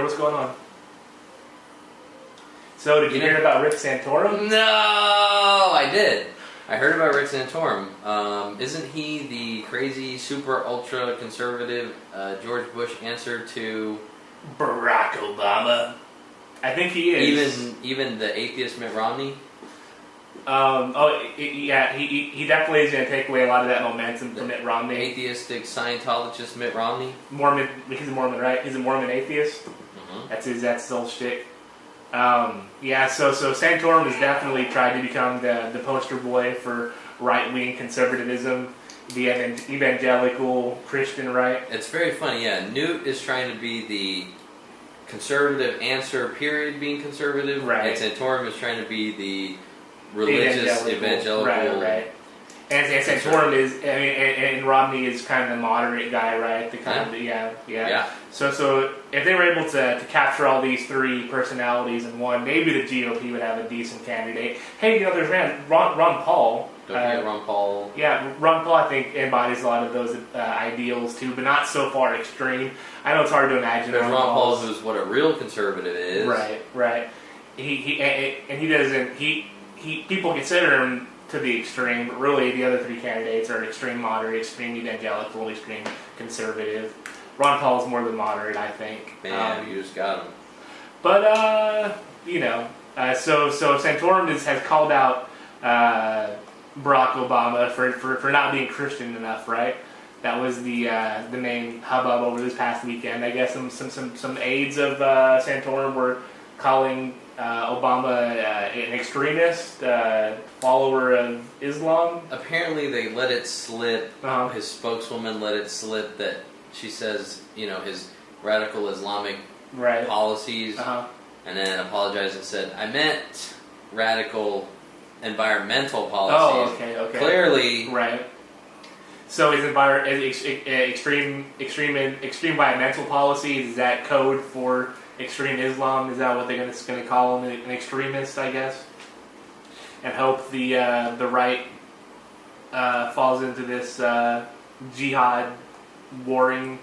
what's going on? So, did you hear about Rick Santorum? No, I did. I heard about Rick Santorum. Isn't he the crazy, super, ultra conservative George Bush answer to Barack Obama? I think he is. Even the atheist Mitt Romney? Yeah, he definitely is going to take away a lot of that momentum from Mitt Romney. Atheistic Scientologist Mitt Romney? Mormon, he's a Mormon, right? He's a Mormon atheist. Mm-hmm. That's his whole shtick. So Santorum has definitely tried to become the poster boy for right-wing conservatism, the evangelical Christian right. It's very funny, yeah. Newt is trying to be the conservative answer, period, being conservative. Right. And Santorum is trying to be the religious evangelical. Right. And Santorum is, and Romney is kind of the moderate guy, right? The kind of, yeah. So if they were able to capture all these three personalities in one, maybe the GOP would have a decent candidate. Hey, there's Ron Paul. Don't forget Ron Paul. Yeah, Ron Paul, I think, embodies a lot of those ideals too, but not so far extreme. I know it's hard to imagine. There's Ron Paul, who's what a real conservative is. Right. He doesn't. People consider him to the extreme, but really the other three candidates are extreme moderate, extreme evangelical, extreme conservative. Ron Paul is more the moderate, I think. Man, you just got him. But so Santorum has called out Barack Obama for not being Christian enough, right? That was the main hubbub over this past weekend. I guess some aides of Santorum were calling Obama an extremist, follower of Islam. Apparently they let it slip. Uh-huh. His spokeswoman let it slip that she says, his radical Islamic policies, and then apologized and said, I meant radical environmental policies. Oh, okay. Clearly. Right. So is extreme environmental policies, is that code for extreme Islam? Is that what they're going to call him, an extremist, I guess? And hope the right falls into this jihad warring.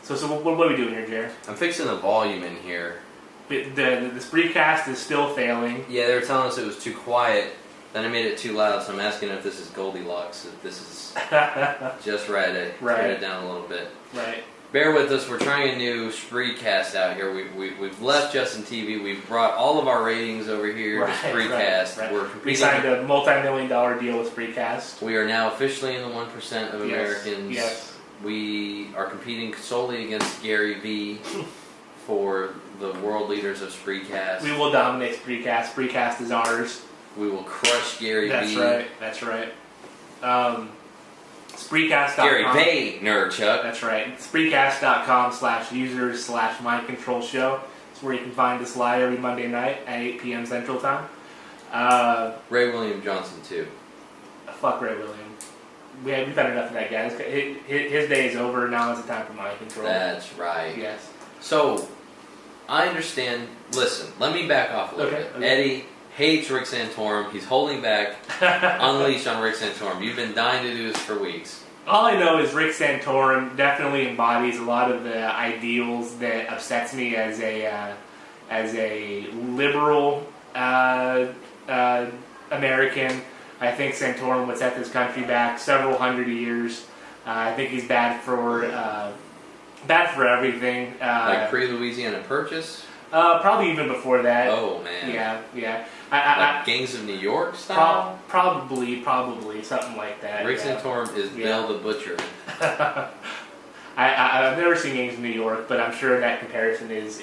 So what are we doing here, Jared? I'm fixing the volume in here. The Spreecast is still failing. Yeah, they were telling us it was too quiet. Then I made it too loud, so I'm asking if this is Goldilocks, if this is just right to turn it down a little bit. Right. Bear with us, we're trying a new Spreecast out here. We've left Justin TV, we've brought all of our ratings over here to Spreecast. Right. We signed a multi-million-dollar deal with Spreecast. We are now officially in the 1% of Americans. Yes. We are competing solely against Gary V for the world leaders of Spreecast. We will dominate Spreecast. Spreecast is ours. We will crush Gary V. That's right. Spreecast.com. Gary Vaynerchuk. That's right. Spreecast.com/users/mindcontrol-show. It's where you can find us live every Monday night at 8 p.m. Central Time. Ray William Johnson, too. Fuck Ray William. We've had enough of that guy. His day is over. Now is the time for mind control. That's right. Yes. So, I understand. Listen, let me back off a little bit. Okay. Eddie hates Rick Santorum. He's holding back. Unleash on Rick Santorum. You've been dying to do this for weeks. All I know is Rick Santorum definitely embodies a lot of the ideals that upsets me as a liberal American. I think Santorum would set this country back several hundred years. I think he's bad for everything. Like pre-Louisiana Purchase? Probably even before that. Oh, man. Yeah. Like Gangs of New York style? Probably, something like that. Rick Santorum is Bill the Butcher. I've never seen Gangs of New York, but I'm sure that comparison is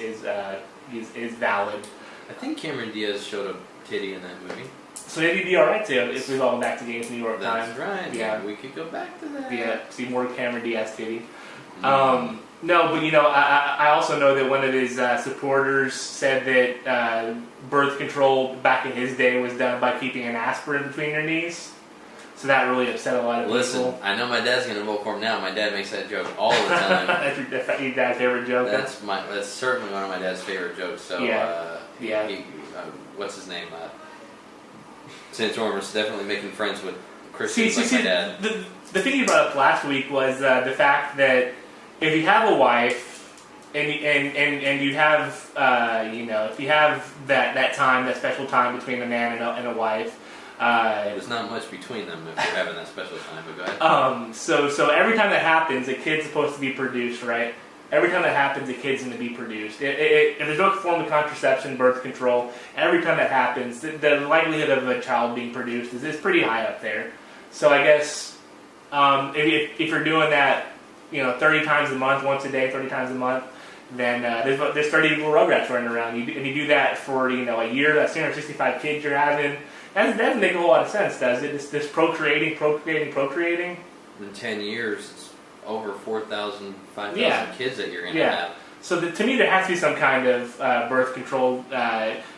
valid. I think Cameron Diaz showed a titty in that movie. So maybe be alright too if we go back to Gangs of New York time. That's right. Yeah, we could go back to that. Yeah, see more Cameron Diaz titty. No, but I also know that one of his supporters said that birth control back in his day was done by keeping an aspirin between your knees. So that really upset a lot of people. Listen, I know my dad's going to vote for him now. My dad makes that joke all the time. That's your dad's favorite joke? That's certainly one of my dad's favorite jokes. So, what's his name? Santorum is definitely making friends with Christians like my dad. The thing you brought up last week was the fact that if you have a wife and you have if you have that time, that special time between a man and a wife. There's not much between them if you're having that special time, but go ahead. So every time that happens, a kid's supposed to be produced, right? Every time that happens, a kid's going to be produced. If there's no form of contraception, birth control, every time that happens, the likelihood of a child being produced is pretty high up there. So I guess if you're doing that, 30 times a month, once a day, 30 times a month, then there's 30 little rugrats running around. And you do that for a year. That's 365 kids you're having. That doesn't make a whole lot of sense, does it? This procreating. In 10 years, it's over 4,000, 5,000 kids that you're going to have. So to me, there has to be some kind of birth control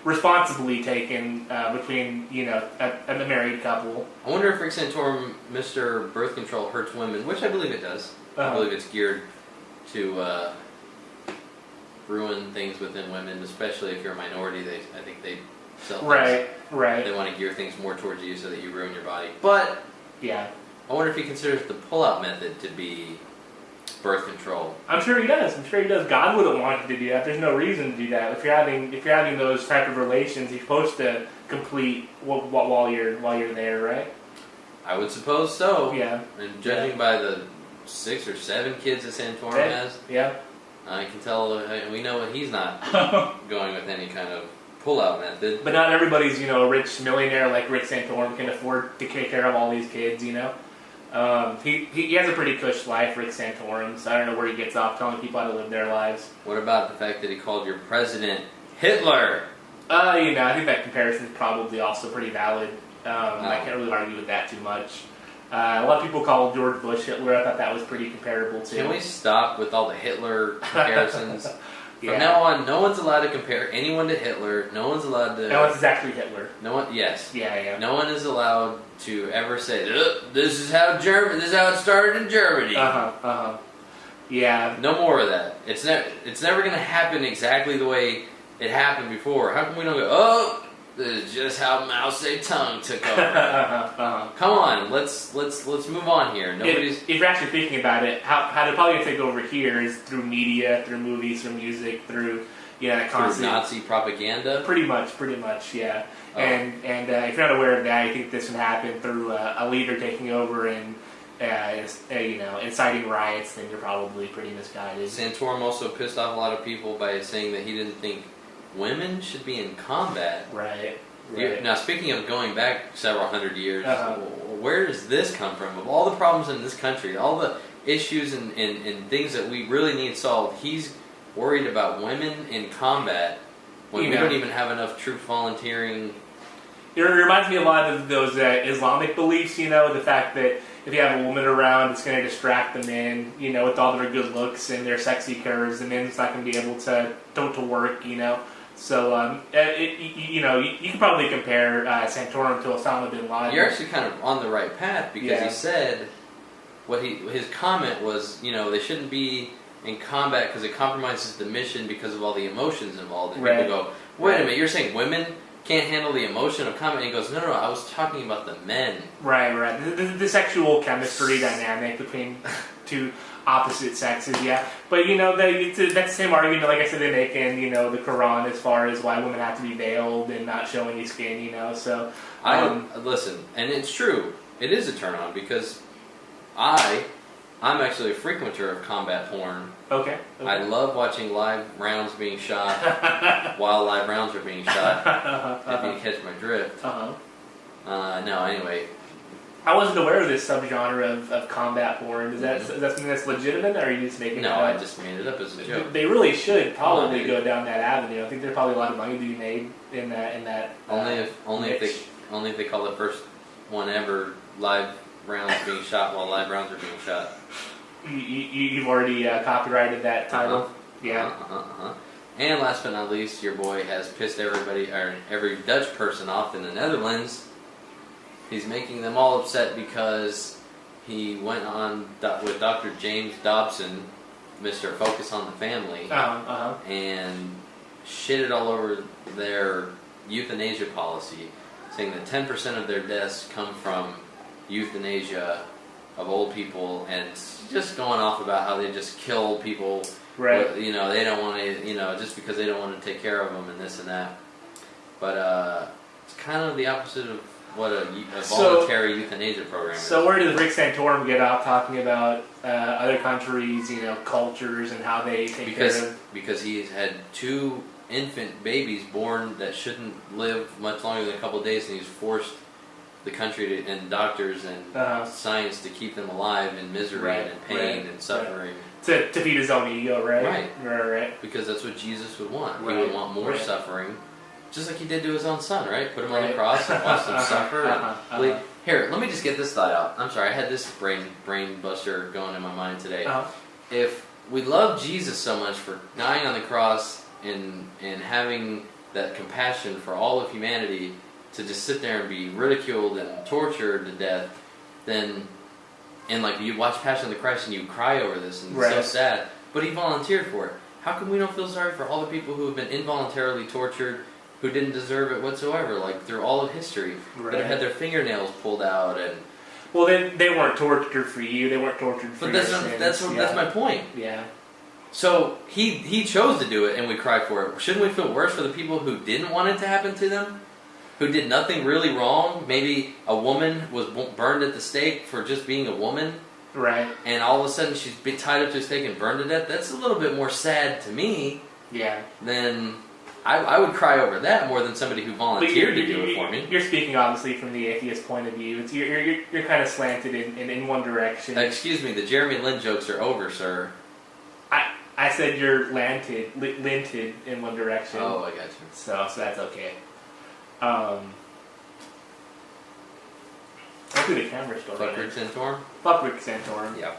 responsibly taken between a married couple. I wonder if Rick Santorum, Mr. Birth Control, hurts women, which I believe it does. I believe it's geared to ruin things within women, especially if you're a minority. I think they sell things. Right. They want to gear things more towards you so that you ruin your body. But yeah, I wonder if he considers the pull-out method to be birth control. I'm sure he does. God wouldn't want you to do that. There's no reason to do that. If you're having those type of relations, you're supposed to complete while you're there, right? I would suppose so. Yeah. And judging by the 6 or 7 kids that Santorum has, I can tell. We know what he's not going with any kind of pull-out method. But not everybody's a rich millionaire like Rick Santorum can afford to take care of all these kids. He has a pretty cush life, Rick Santorum. So I don't know where he gets off telling people how to live their lives. What about the fact that he called your president Hitler? I think that comparison is probably also pretty valid. I can't really argue with that too much. A lot of people call George Bush Hitler. I thought that was pretty comparable too. Can we stop with all the Hitler comparisons? From now on, no one's allowed to compare anyone to Hitler. No one's allowed to. No, it's exactly Hitler. No one. Yes. Yeah. No one is allowed to ever say, "This is how it started in Germany." Yeah. No more of that. It's never going to happen exactly the way it happened before. How come we don't go? Oh, this is just how Mao Zedong took over. Come on, let's move on here. If you're actually thinking about it, how they're probably going to take over here is through media, through movies, through music, through that constant through Nazi propaganda. Pretty much, yeah. Oh. And if you're not aware of that, I think this would happen through a leader taking over and inciting riots. Then you're probably pretty misguided. Santorum also pissed off a lot of people by saying that he didn't think women should be in combat. Right. Now, speaking of going back several hundred years, where does this come from? Of all the problems in this country, all the issues and things that we really need solved, he's worried about women in combat when we don't even have enough troops volunteering. It reminds me a lot of those Islamic beliefs, the fact that if you have a woman around, it's going to distract the men, with all their good looks and their sexy curves, the men's not going to be able to work, So, you can probably compare Santorum to Osama bin Laden. You're actually kind of on the right path because he said his comment was, they shouldn't be in combat because it compromises the mission because of all the emotions involved. And people go, wait a minute, you're saying women can't handle the emotion of combat? And he goes, no, I was talking about the men. Right. The sexual chemistry dynamic between two opposite sexes, yeah. But, that's the same argument, like I said, they make in, the Quran as far as why women have to be veiled and not show any skin, so... Listen, and it's true. It is a turn-on because I'm actually a frequenter of combat porn. Okay. I love watching live rounds being shot while live rounds are being shot, if you catch my drift. No, anyway... I wasn't aware of this subgenre of combat porn. Is that something that's legitimate, or are you just making it up? No, I just made it up as a joke. They really should probably go down that avenue. I think there's probably a lot of money to be made in that. Only if they call the first one ever live rounds being shot while live rounds are being shot. You've already copyrighted that title. Yeah. And last but not least, your boy has pissed every Dutch person off in the Netherlands. He's making them all upset because he went on with Dr. James Dobson, Mr. Focus on the Family, and shitted all over their euthanasia policy, saying that 10% of their deaths come from euthanasia of old people, and just going off about how they just kill people. Right. They don't want to, just because they don't want to take care of them and this and that. But it's kind of the opposite of what a voluntary euthanasia program is. So where does Rick Santorum get off talking about other countries, cultures and how they take care of... Because he's had 2 infant babies born that shouldn't live much longer than a couple of days, and he's forced the country and doctors and science to keep them alive in misery and pain and suffering. To feed his own ego, right? Right. Because that's what Jesus would want. He would want more suffering. Just like he did to his own son, right? Put him on the cross and watch him suffer. Here, let me just get this thought out. I'm sorry, I had this brain buster going in my mind today. If we love Jesus so much for dying on the cross and having that compassion for all of humanity to just sit there and be ridiculed and tortured to death, then, and like you watch Passion of the Christ and you cry over this and it's so sad, but he volunteered for it. How come we don't feel sorry for all the people who have been involuntarily tortured, who didn't deserve it whatsoever, like through all of history, that have had their fingernails pulled out and... Well, they weren't tortured for you. They weren't tortured for your sins. That's my point. Yeah. So he chose to do it, and we cry for it. Shouldn't we feel worse for the people who didn't want it to happen to them? Who did nothing really wrong? Maybe a woman was burned at the stake for just being a woman. Right. And all of a sudden she's been tied up to a stake and burned to death. That's a little bit more sad to me. Yeah. Than... I would cry over that more than somebody who volunteered to do it for me. You're speaking obviously from the atheist point of view. You're kind of slanted in one direction. Excuse me, the Jeremy Lin jokes are over, sir. I said you're linted in one direction. Oh, I got you. So that's okay. Hopefully the camera's still running. Fuck Rick Santorum? Fuck Rick Santorum. Yeah.